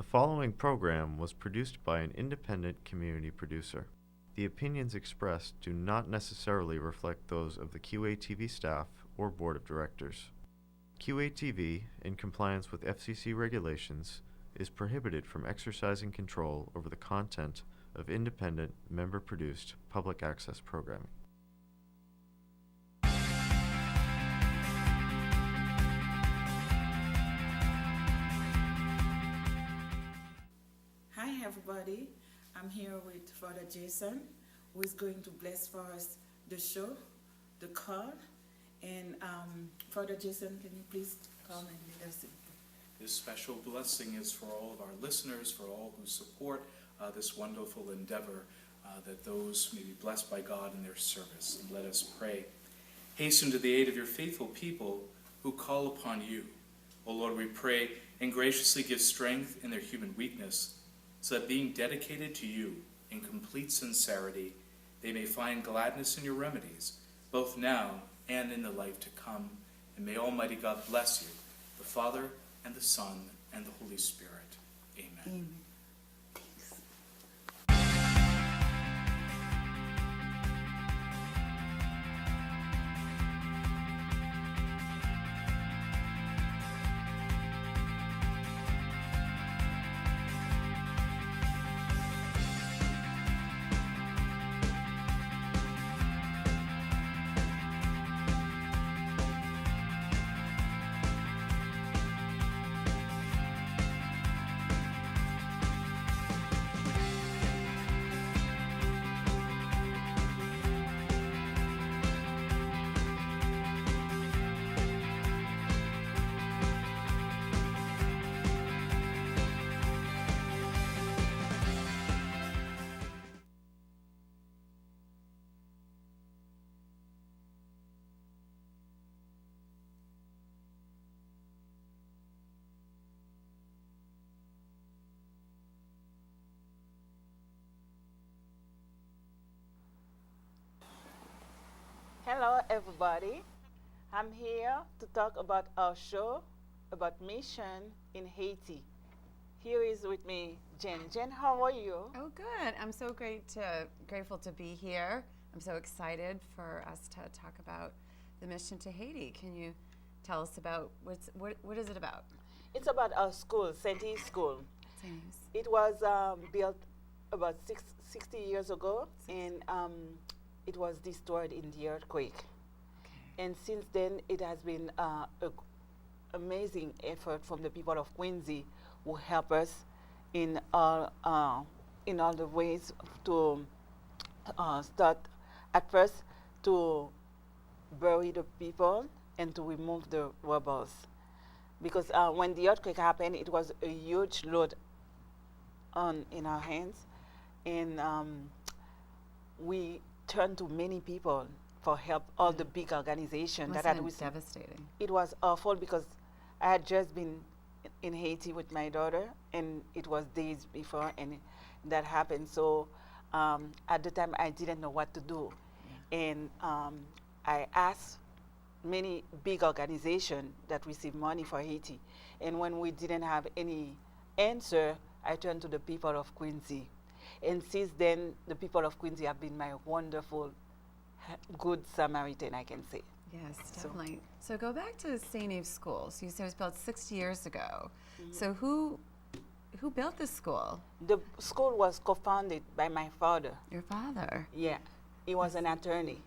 The following program was produced by an independent community producer. The opinions expressed do not necessarily reflect those of the QATV staff or board of directors. QATV, in compliance with FCC regulations, is prohibited from exercising control over the content of independent, member-produced public access programming. Hi everybody, I'm here with Father Jason, who is going to bless for us the show, the call, and Father Jason, can you please come and lead us in? This special blessing is for all of our listeners, for all who support this wonderful endeavor, that those may be blessed by God in their service. And let us pray. Hasten to the aid of your faithful people who call upon you. O Lord, we pray, and graciously give strength in their human weakness, so that being dedicated to you in complete sincerity, they may find gladness in your remedies, both now and in the life to come. And may Almighty God bless you, the Father, and the Son, and the Holy Spirit. Amen. Amen. Hello everybody, I'm here to talk about our show, about mission in Haiti. Here is with me Jen. Jen, how are you? Oh, good. I'm so grateful to be here. I'm so excited for us to talk about the mission to Haiti. Can you tell us about what is it about? It's about our school, St. Yves School. Thanks. It was built about 60 years ago, and it was destroyed in the earthquake. Okay. And since then, it has been an amazing effort from the people of Quincy who help us in all the ways to start at first to bury the people and to remove the rubble. Because when the earthquake happened, it was a huge load in our hands, and we turned to many people for help, all the big organizations that had Wasn't it received. devastating? It was awful because I had just been in Haiti with my daughter, and it was days before, and that happened. So at the time, I didn't know what to do, and I asked many big organizations that receive money for Haiti, and when we didn't have any answer, I turned to the people of Quincy. And since then, the people of Quincy have been my wonderful, good Samaritan, I can say. Yes, So- definitely. So go back to St. Yves School. So you said it was built 60 years ago. Mm-hmm. So who built this school? The school was co-founded by my father. Your father. Yeah, he was an attorney.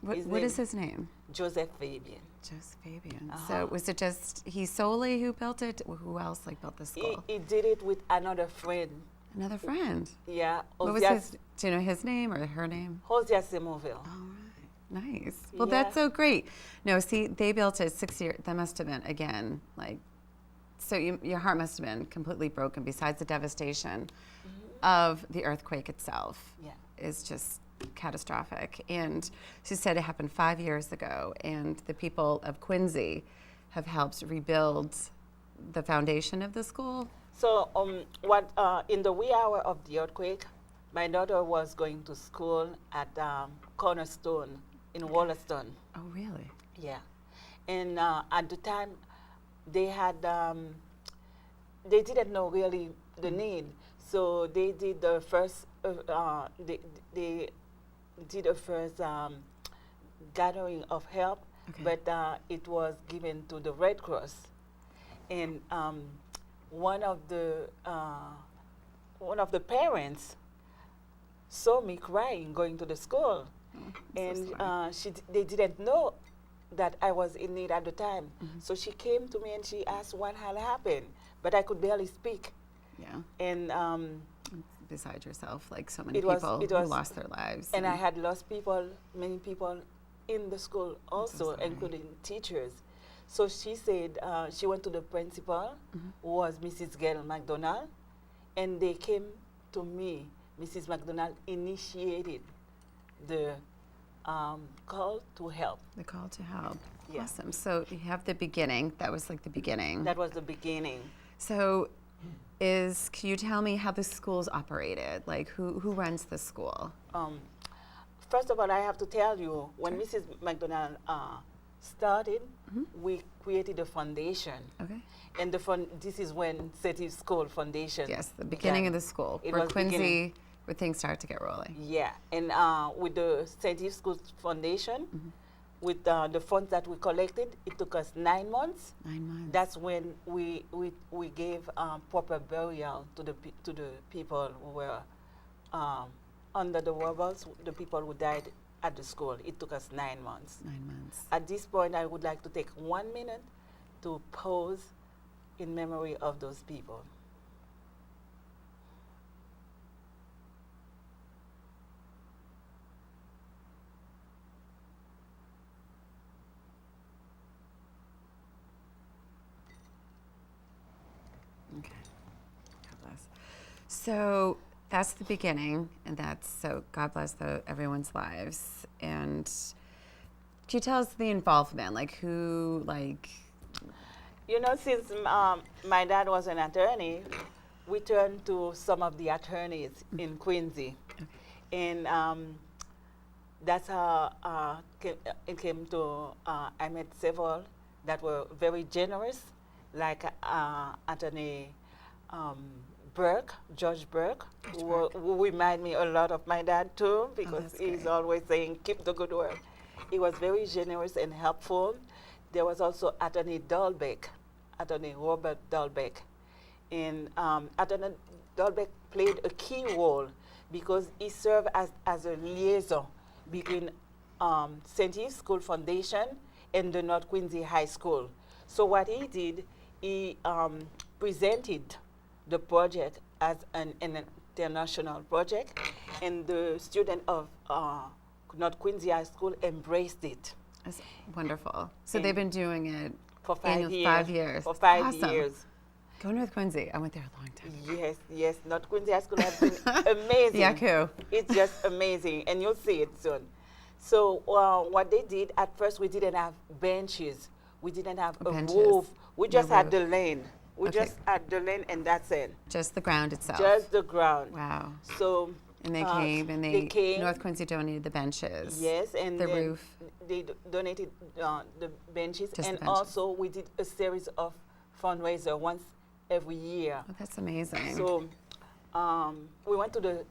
What name- is his name? Joseph Fabian. Joseph Fabian. Uh-huh. So was it just he solely who built it? Who else built the school? He did it with another friend. Another friend. Yeah, What was his? Do you know his name or her name? Josias Semoville. All right. Nice. Well, Yeah. that's so great. No, see, they built it 6 years. That must have been, again, like, so your heart must have been completely broken besides the devastation of the earthquake itself. Yeah. Is just catastrophic. And she said it happened 5 years ago, and the people of Quincy have helped rebuild the foundation of the school. So in the wee hour of the earthquake, my daughter was going to school at Cornerstone in Wollaston. Oh, really? Yeah, and at the time, they had they didn't know really the need. So they did the first, they did a first gathering of help, Okay. but it was given to the Red Cross. And one of the parents saw me crying going to the school, and they didn't know that I was in need at the time. So she came to me and she asked what had happened, but I could barely speak. Yeah. And Beside yourself, like so many it was, people it who was, lost their lives. and I had lost many people in the school also, sorry. including teachers. So she said she went to the principal, who was Mrs. Gail McDonald, and they came to me. Mrs. McDonald initiated the call to help. The call to help. Yeah. Awesome. So you have the beginning. That was like the beginning. That was the beginning. So can you tell me how the school's operated? Like who runs the school? First of all, I have to tell you, when Mrs. McDonald started, we created a foundation. Okay. And this is when City School Foundation. Yes, the beginning of the school. It where was Quincy, beginning. where things start to get rolling. Yeah, and with the St. Eve School Foundation, with the funds that we collected, it took us 9 months. 9 months. That's when we gave proper burial to the people who were under the rubbles, the people who died at the school. It took us 9 months. 9 months. At this point, I would like to take 1 minute to pause in memory of those people. Okay. God bless. So that's the beginning, and so God bless everyone's lives. And can you tell us the involvement, like who, like? You know, since my dad was an attorney, we turned to some of the attorneys in Quincy. And that's how it came to, I met several that were very generous, like Attorney Burke, Judge Burke, who remind me a lot of my dad too, because he's always saying, keep the good work. He was very generous and helpful. There was also Attorney Dalbeck, Attorney Robert Dalbeck. And Attorney Dalbeck played a key role because he served as a liaison between St. Eve School Foundation and the North Quincy High School. So what he did, he presented the project as an international project, and the student of North Quincy High School embraced it. That's wonderful. So they've been doing it for 5 years. 5 years. For 5 Awesome. years. Go North Quincy. I went there a long time. Yes. North Quincy High School has been amazing. Yaku. It's just amazing, and you'll see it soon. So what they did, at first we didn't have benches. We didn't have a roof. We just had the lane. We just had the lane, and that's it. Just the ground itself. Just the ground. Wow. So And they came, and they came. North Quincy donated the benches. Yes, and the then roof. They donated the benches, Just and the benches. also we did a series of fundraiser once every year. Oh, that's amazing. So we went to the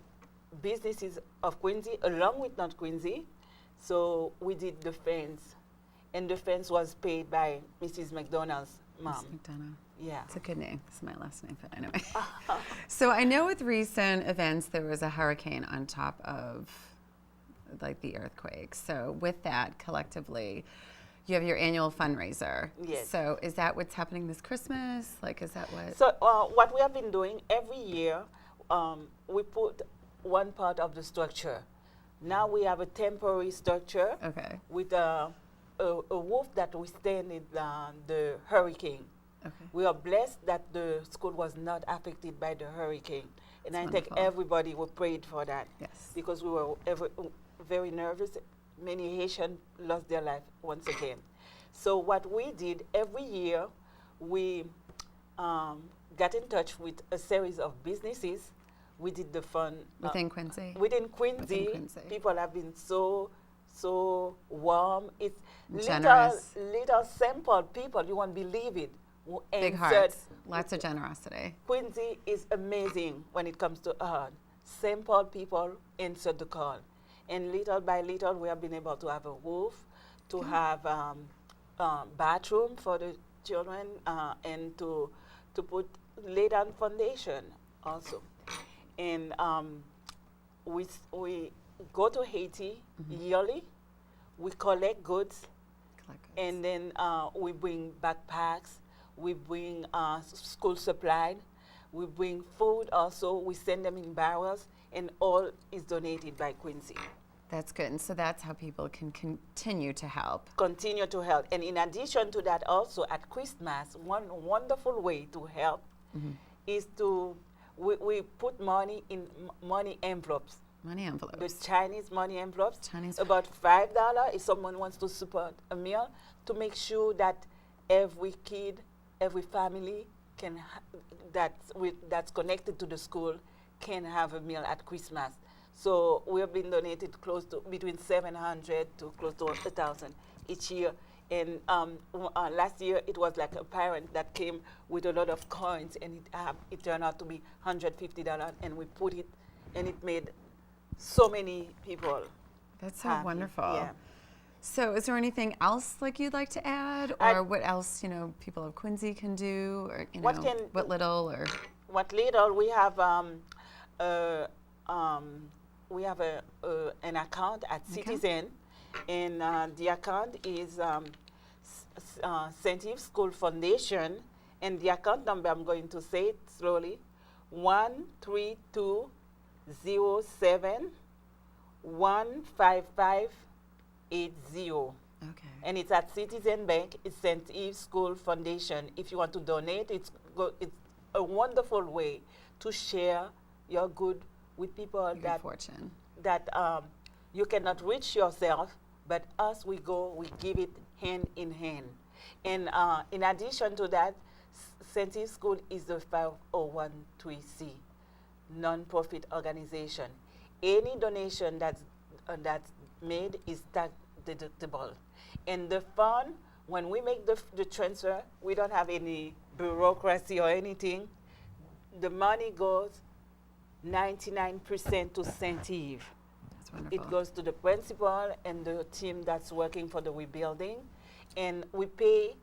businesses of Quincy along with North Quincy. So we did the fence, and the fence was paid by Mrs. McDonald's mom. Miss McDonough. Yeah. It's a good name. It's my last name, but anyway. So I know with recent events there was a hurricane on top of like the earthquake. So with that, collectively, you have your annual fundraiser. Yes. So is that what's happening this Christmas? Like, is that what? So what we have been doing every year, we put one part of the structure. Now we have a temporary structure Okay. with a roof that withstanded the hurricane. Okay. We are blessed that the school was not affected by the hurricane. And That's I think wonderful. everybody will prayed for that. Yes. Because we were very nervous. Many Haitians lost their life once again. So what we did every year, we got in touch with a series of businesses. We did the fun. Within Quincy? Within Quincy, Quincy. people have been so warm. It's Generous. little simple people, you won't believe it. who Big answered. hearts. Lots of generosity. Quincy is amazing when it comes to simple people answered the call. And little by little, we have been able to have a roof, to have bathroom for the children, and to lay down foundation also. And we go to Haiti yearly. We collect goods, and then we bring backpacks. We bring school supply. We bring food also. We send them in barrels, and all is donated by Quincy. That's good. And so that's how people can continue to help. Continue to help. And in addition to that, also at Christmas, one wonderful way to help is we put money in money envelopes. Money envelopes. The Chinese money envelopes. Chinese. About $5 if someone wants to support a meal, to make sure that every kid, every family can that's connected to the school can have a meal at Christmas. So we have been donated close to between 700 to close to 1,000 each year. And last year it was like a parent that came with a lot of coins, and it turned out to be $150, and we put it, and it made so many people. That's so happy. wonderful. Yeah. So is there anything else like you'd like to add, or what else people of Quincy can do, or what little or what little we have an account at Citizen, and the account is St. Yves School Foundation, and the account number, I'm going to say it slowly, 13207-15580. Okay. And it's at Citizen Bank. It's St. Yves School Foundation. If you want to donate, it's a wonderful way to share your good with people Good fortune. that you cannot reach yourself, but us, we give it hand in hand. And in addition to that, St. Yves School is the 501(c) non-profit organization. Any donation that's made is tax deductible. And the fund, when we make the transfer, we don't have any bureaucracy or anything. The money goes 99% to St. Yves. That's wonderful. It goes to the principal and the team that's working for the rebuilding. And we pay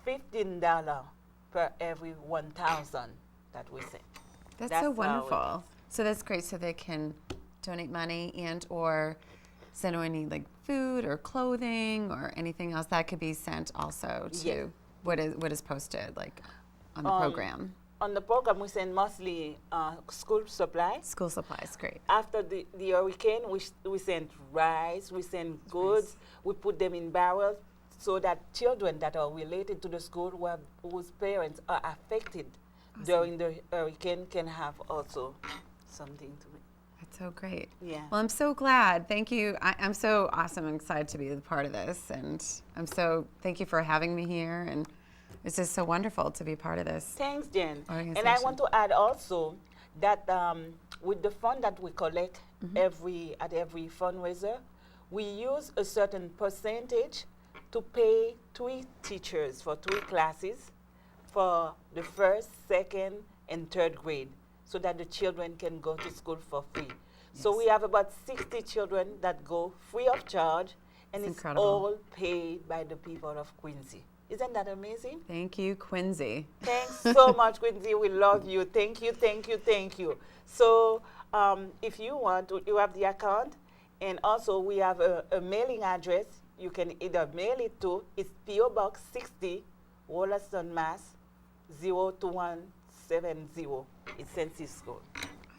$15 per every 1,000 that we send. That's so wonderful. So that's great. So they can donate money and or send any like food or clothing or anything else that could be sent also to what is posted like on the program. On the program, we send mostly school supplies. School supplies, great. After the hurricane, we send rice, we send goods, we put them in barrels so that children that are related to the school whose parents are affected during the hurricane can have also something to eat. That's so great. Yeah. Well, I'm so glad. Thank you. I'm so awesome and excited to be a part of this. And thank you for having me here. And it's just so wonderful to be part of this. Thanks, Jen. And I organization. want to add also that with the fund that we collect at every fundraiser, we use a certain percentage to pay 3 teachers for 3 classes for the 1st, 2nd, and 3rd grade, so that the children can go to school for free. So we have about 60 children that go free of charge, and it's incredible. all paid by the people of Quincy. Isn't that amazing? Thank you, Quincy. Thanks so much, Quincy. We love you. Thank you, thank you, thank you. So if you want to, you have the account, and also we have a mailing address. You can either mail it to, it's P.O. Box 60, Wollaston, Mass. 02170. It's St. Yves School.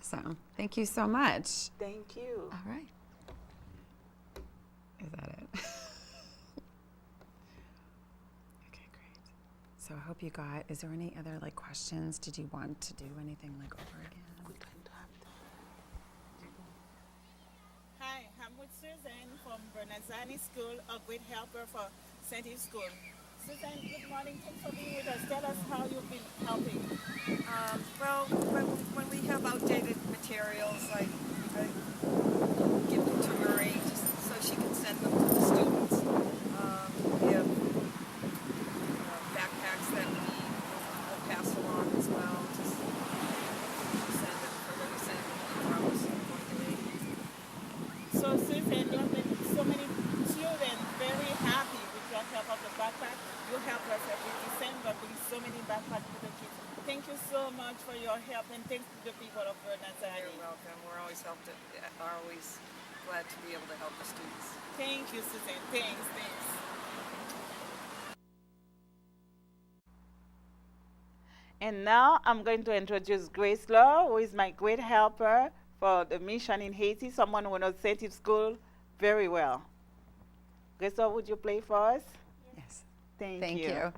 Awesome. Thank you so much. Thank you. All right. Is that it? Okay, great. So I hope you got, is there any other like questions? Did you want to do anything like over again? Hi, I'm with Suzanne from Bernazani School, a great helper for St. Yves School. Suzanne, good morning. Thanks for being with us. Tell us how you've been helping. Well, when we have outdated materials, I give them to Marie just so she can send them to the students. We have backpacks that we us every December, bring so many backpacks to the kids. Thank you so much for your help, and thanks to the people of Bernazani. You're welcome. We're always are always glad to be able to help the students. Thank you, Susan. Thanks. And now I'm going to introduce Grace Law, who is my great helper for the mission in Haiti, someone who knows St. School very well. Grace Law, would you play for us? Yes. Thank you.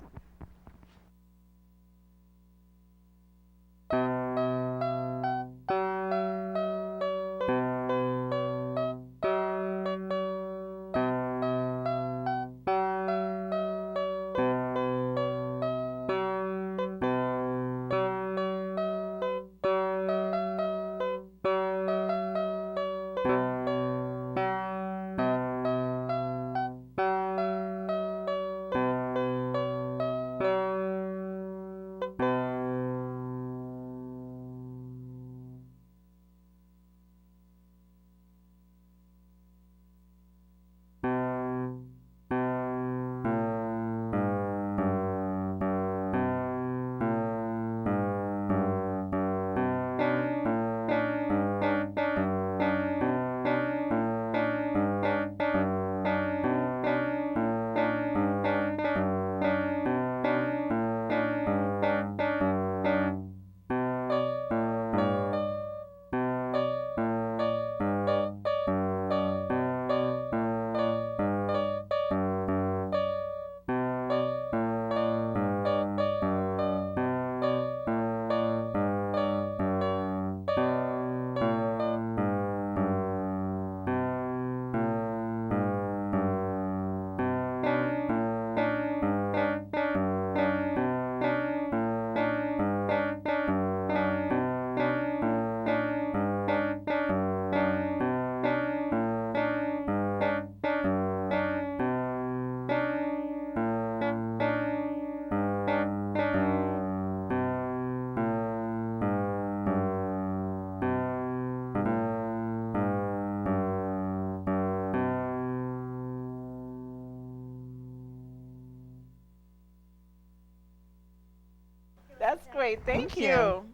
That's great. Thank you. you.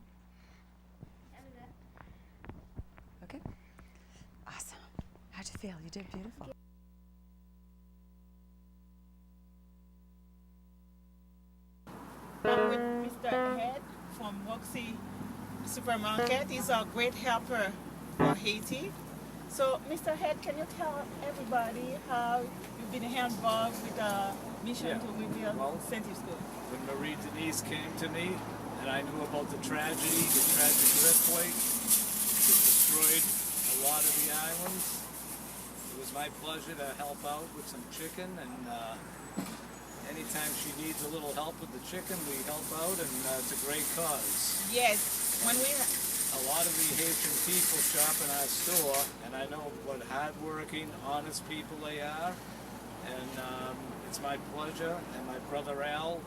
Okay. Awesome. How'd you feel? You did beautiful. I'm with Mr. Head from Roxy Supermarket. He's a great helper for Haiti. So, Mr. Head, can you tell everybody how you've been involved with the mission to rebuild St. School? When Marie Denise came to me and I knew about the tragic earthquake that destroyed a lot of the islands, it was my pleasure to help out with some chicken, and anytime she needs a little help with the chicken, we help out, and it's a great cause. Yes, when we A lot of the Haitian people shop in our store, and I know what hard-working, honest people they are, and it's my pleasure, and my brother Al,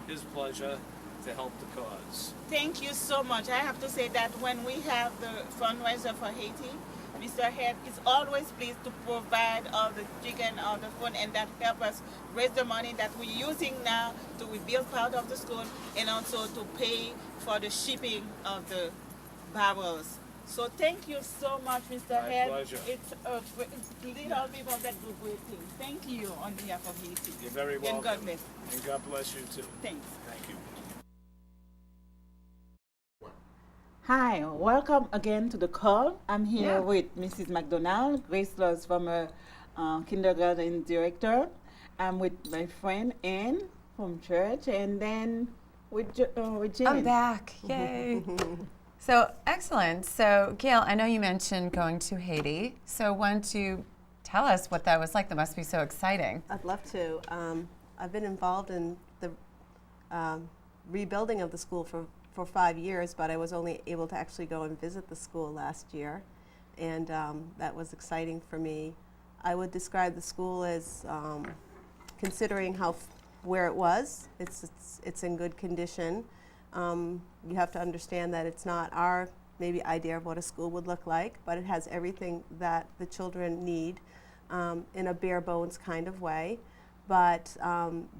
his pleasure, to help the cause. thank you so much. I have to say that when we have the fundraiser for Haiti, Mr. Head is always pleased to provide all the chicken, all the food, and that help us raise the money that we're using now to rebuild part of the school and also to pay for the shipping of the barrels. So thank you so much, Mr. My Head. pleasure. It's little people that do great things. Thank you on behalf of Haiti. You're very welcome. And God bless. And God bless you too. Thanks. Thank you. Hi, welcome again to the call. I'm here with Mrs. McDonald, Grace Law's former kindergarten director. I'm with my friend Anne from church, and then with Jane. I'm back. Yay. So excellent. So Gail, I know you mentioned going to Haiti. So why don't you tell us what that was like? That must be so exciting. I'd love to. I've been involved in the rebuilding of the school for 5 years, but I was only able to actually go and visit the school last year, and that was exciting for me. I would describe the school as, considering where it was, it's in good condition. You have to understand that it's not our maybe idea of what a school would look like, but it has everything that the children need in a bare bones kind of way. but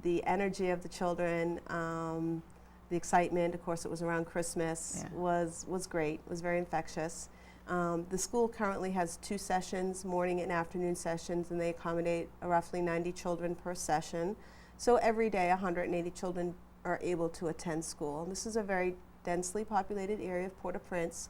the energy of the children, the excitement, of course it was around Christmas, was great, was very infectious. The school currently has 2 sessions, morning and afternoon sessions, and they accommodate roughly 90 children per session. So every day 180 children are able to attend school. This is a very densely populated area of Port-au-Prince.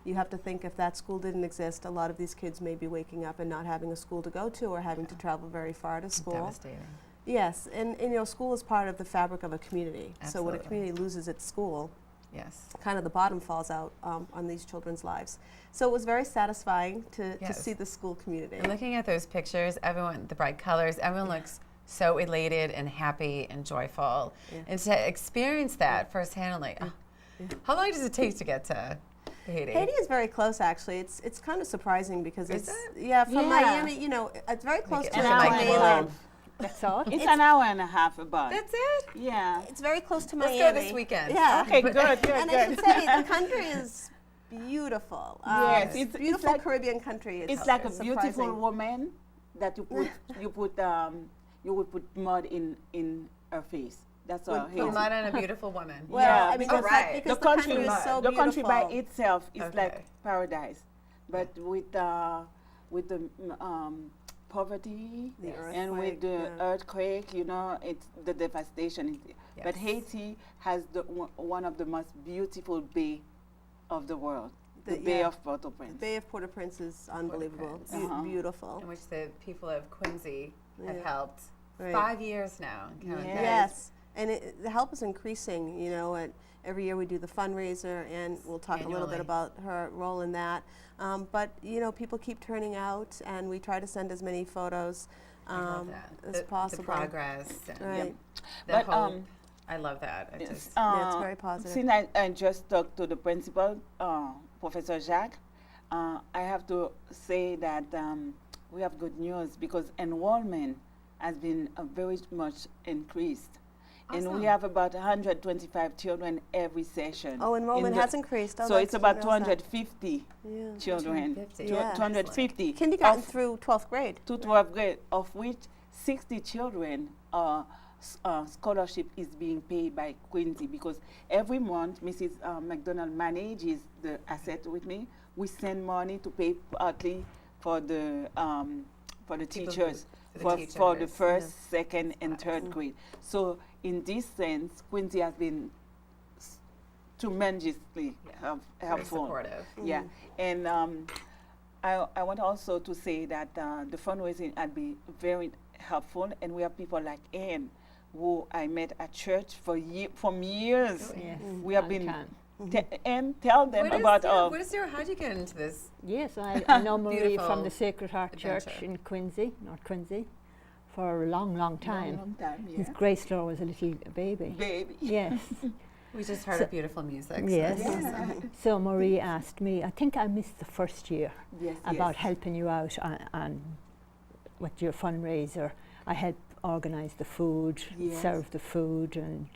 You have to think if that school didn't exist, a lot of these kids may be waking up and not having a school to go to or having to travel very far to school. Devastating. Yes, and you know, school is part of the fabric of a community. So when a Absolutely. community loses its school, Yes. kind of the bottom falls out on these children's lives. So it was very satisfying to Yes. see the school community. And looking at those pictures, everyone, the bright colors, everyone looks so elated and happy and joyful. Yeah. And to experience that firsthand, like, how long does it take to get to Haiti? Haiti is very close, actually. It's kind of surprising because Is it's it? from Yeah. Miami. You know, it's very close it to look An hour like and more. a half. That's all. It's an hour and a half about. That's it? Yeah. It's very close to Let's Miami. go this weekend. Yeah. Okay, good, good, And I good. should say the country is beautiful. Yes, it's it's beautiful like- Caribbean country. It's like a surprising. beautiful woman that you would put mud in her face. That's all. Put mud on a beautiful woman. Well, Yeah, I mean, because because the the country, country is so the beautiful. country by itself is Okay. like paradise, but with the poverty The and with earthquake, the yeah. earthquake, you know, it's the devastation. But Yes. Haiti has one of the most beautiful bay of the world, the Bay yeah. of Port-au-Prince. The Bay of Port-au-Prince is unbelievable. Port-au-Prince. Uh-huh. Beautiful. In which the people of Quincy have Yeah. helped. Right. 5 years now. and counting. Yeah. Yes, and the help is increasing. You know, every year we do the fundraiser, and we'll talk a little bit Annually. about her role in that. But you know, people keep turning out, and we try to send as many photos I love that. as possible. The progress. And Right. the But, hope. I love that. I Yes, just, Yeah, it's very positive. Since I just talked to the principal, Professor Jacques, I have to say that we have good news because enrollment has been very much increased. And Awesome. we have about 125 children every session. Oh, enrollment in the- has increased. Oh, so it's that's- about who knows that? 250 Yeah. children. 250. Yeah. 250. Kindergarten of- through 12th grade. to 12th grade, of which 60 children scholarship is being paid by Quincy because every month Mrs. McDonald manages the asset with me. We send money to pay partly for the teachers, for the for the teachers, first, second, and third grade. So in this sense, Quincy has been tremendously very helpful. supportive. Yeah, and I want also to say that the fundraising had been very helpful, and we have people like Anne, who I met at church from years. Yes, We have I been. can. Anne, tell them about how'd you get into this? Yes, I know Marie Beautiful from the Sacred Heart adventure. Church in Quincy, North Quincy, for a long, long time. Long time, yeah. Since Grace Law was a little baby. Baby. Yes, We just heard of beautiful music. so yes. it's- Yeah. So Marie asked me, I think I missed the first year, Yes, about yes. helping you out on with your fundraiser. I helped organise the food, Yes. serve the food, and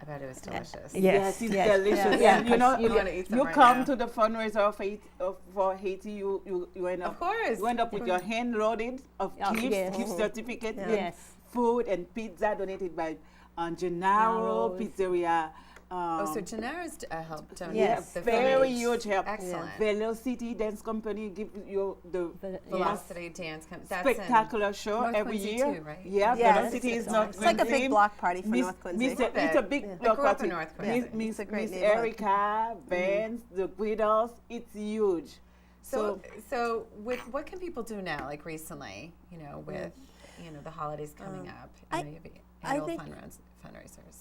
I bet it was delicious. Yes, it's yes, delicious. yeah, And you know, I wanna eat some you right come now. to the fundraiser for Haiti, you end up. Of course. You end up with your hand loaded of Oh, gifts, yes. gift certificates, Yeah. and Yes. food and pizza donated by Gennaro's. Gennaro Pizzeria. Oh, so Gennaro's helped donate Yes. the Very food. huge help. Excellent. Velocity Dance Company give you the but, yes. Velocity dance. That's in spectacular show North every Quincy year. too, right? Yeah, Yes. Velocity is It's not nice. It's like a big block party for North Quincy. It's a big Yeah. block I grew up party. in North Quincy. Miss It's a great Miss neighborhood. Erica, Vance, the Guidos, it's huge. So with what can people do now? Like recently, with the holidays coming up, I- you have I annual think- fundraisers.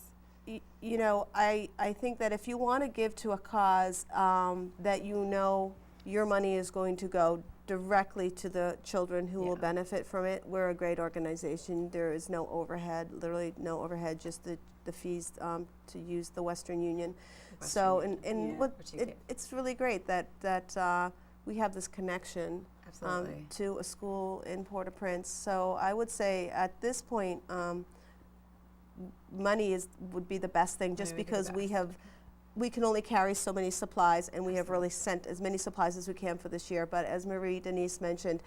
You know, I think that if you want to give to a cause that you know your money is going to go directly to the children who will Yeah. benefit from it, we're a great organization. There is no overhead, literally no overhead, just the fees to use the Western Union. So, and Yeah. what Which you it's really great that we have this connection Absolutely. to a school in Port-au-Prince. So I would say at this point, money would be the best thing, just Money would be because the we can only carry so many supplies, and we have really sent as many supplies as we can for this year. But as Marie Denise mentioned,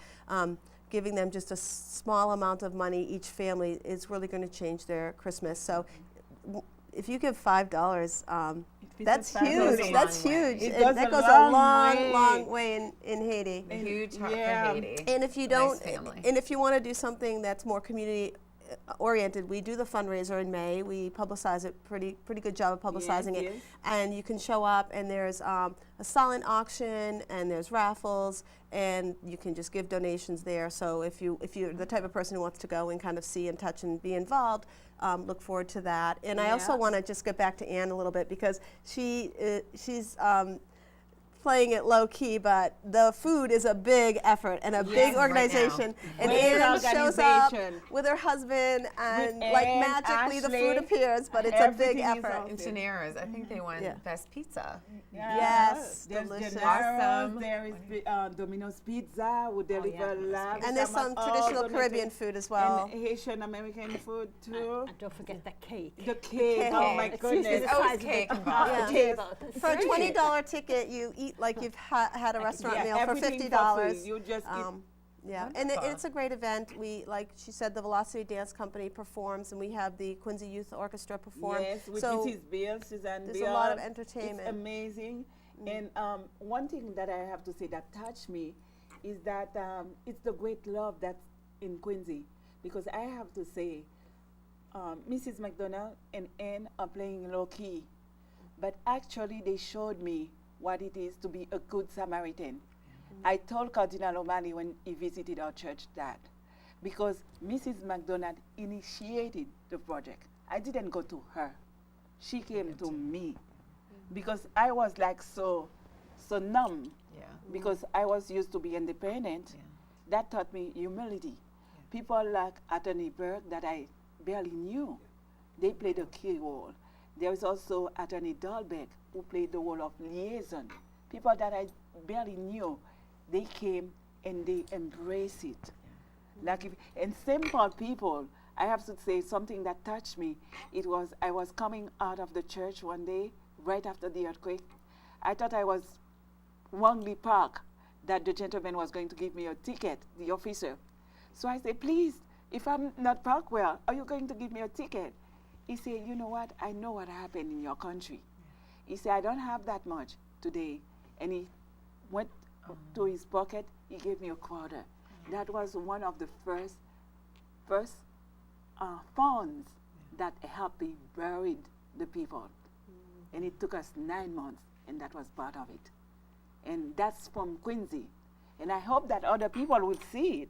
giving them just a small amount of money each family is really going to change their Christmas. So if you give $5, that's huge. That's huge. That goes a long way in Haiti. A huge heart for Haiti. And if you Nice don't, family. and if you want to do something that's more community oriented, we do the fundraiser in May. We publicize it, pretty good job of publicizing it. Yes. And you can show up, and there's a silent auction, and there's raffles, and you can just give donations there. So if you're the type of person who wants to go and kind of see and touch and be involved, look forward to that. And I also want to just get back to Anne a little bit, because she's playing it low key, but the food is a big effort and a big organization. And Anne shows up with her husband, and like magically the food appears, but it's a big effort. And Gennara's, I think they won Best Pizza. Yes, there's delicious. Awesome. There is Domino's Pizza. We deliver labs. And there's some traditional Caribbean food as well. And Haitian American food too. And don't forget the cake. The cake. Oh my goodness. Always cake involved. For a $20 ticket, you eat like you've had a restaurant meal for everything $50. free. You just Yeah, and it's a great event. We, like she said, the Velocity Dance Company performs, and we have the Quincy Youth Orchestra perform. Yes, with so Mrs. Bill, Suzanne there's Bill. a lot of entertainment. It's amazing. And one thing that I have to say that touched me is that it's the great love that's in Quincy. Because I have to say, Mrs. McDonald and Anne are playing low key. But actually, they showed me what it is to be a good Samaritan. I told Cardinal O'Malley when he visited our church that, because Mrs. McDonald initiated the project. I didn't go to her. She came to me, because I was like so numb, because I was used to be independent. That taught me humility. People like Attorney Burke that I barely knew, they played a key role. There was also Attorney Dahlbeck, who played the role of liaison. People that I barely knew, they came and they embraced it. Like and simple people, I have to say something that touched me. I was coming out of the church one day, right after the earthquake. I thought I was wrongly parked, that the gentleman was going to give me a ticket, the officer. So I said, please, if I'm not parked well, are you going to give me a ticket? He said, you know what, I know what happened in your country. He said, I don't have that much today. And he went to his pocket, he gave me a quarter. That was one of the first funds that helped me bury the people. And it took us 9 months, and that was part of it. And that's from Quincy. And I hope that other people will see it,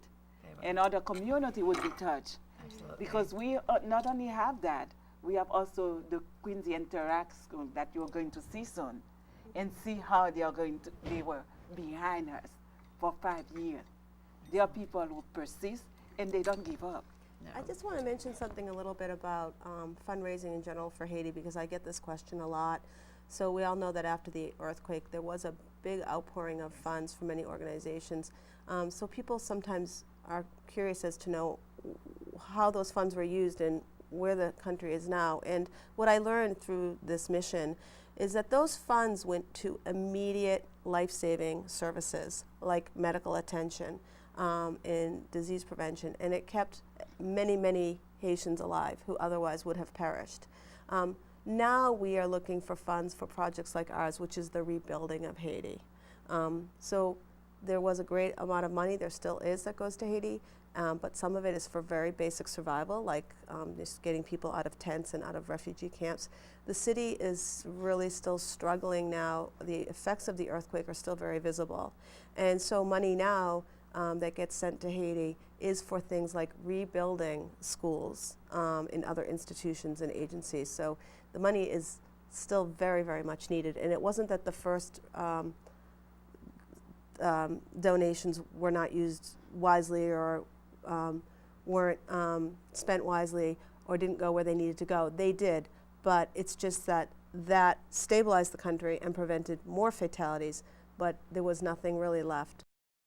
and other community would be touched. Absolutely. Because we not only have that, we have also the Quincy Interact School that you're going to see soon, and see how they were behind us for 5 years. There are people who persist, and they don't give up. I just want to mention something a little bit about fundraising in general for Haiti, because I get this question a lot. So we all know that after the earthquake, there was a big outpouring of funds from many organizations. So people sometimes are curious as to know how those funds were used and where the country is now. And what I learned through this mission is that those funds went to immediate life-saving services like medical attention and disease prevention, and it kept many, many Haitians alive who otherwise would have perished. Now we are looking for funds for projects like ours, which is the rebuilding of Haiti. So there was a great amount of money, there still is, that goes to Haiti, but some of it is for very basic survival, like just getting people out of tents and out of refugee camps. The city is really still struggling now. The effects of the earthquake are still very visible. And so money now that gets sent to Haiti is for things like rebuilding schools in other institutions and agencies. So the money is still very, very much needed. And it wasn't that the first donations were not used wisely or weren't spent wisely or didn't go where they needed to go. They did, but it's just that stabilized the country and prevented more fatalities, but there was nothing really left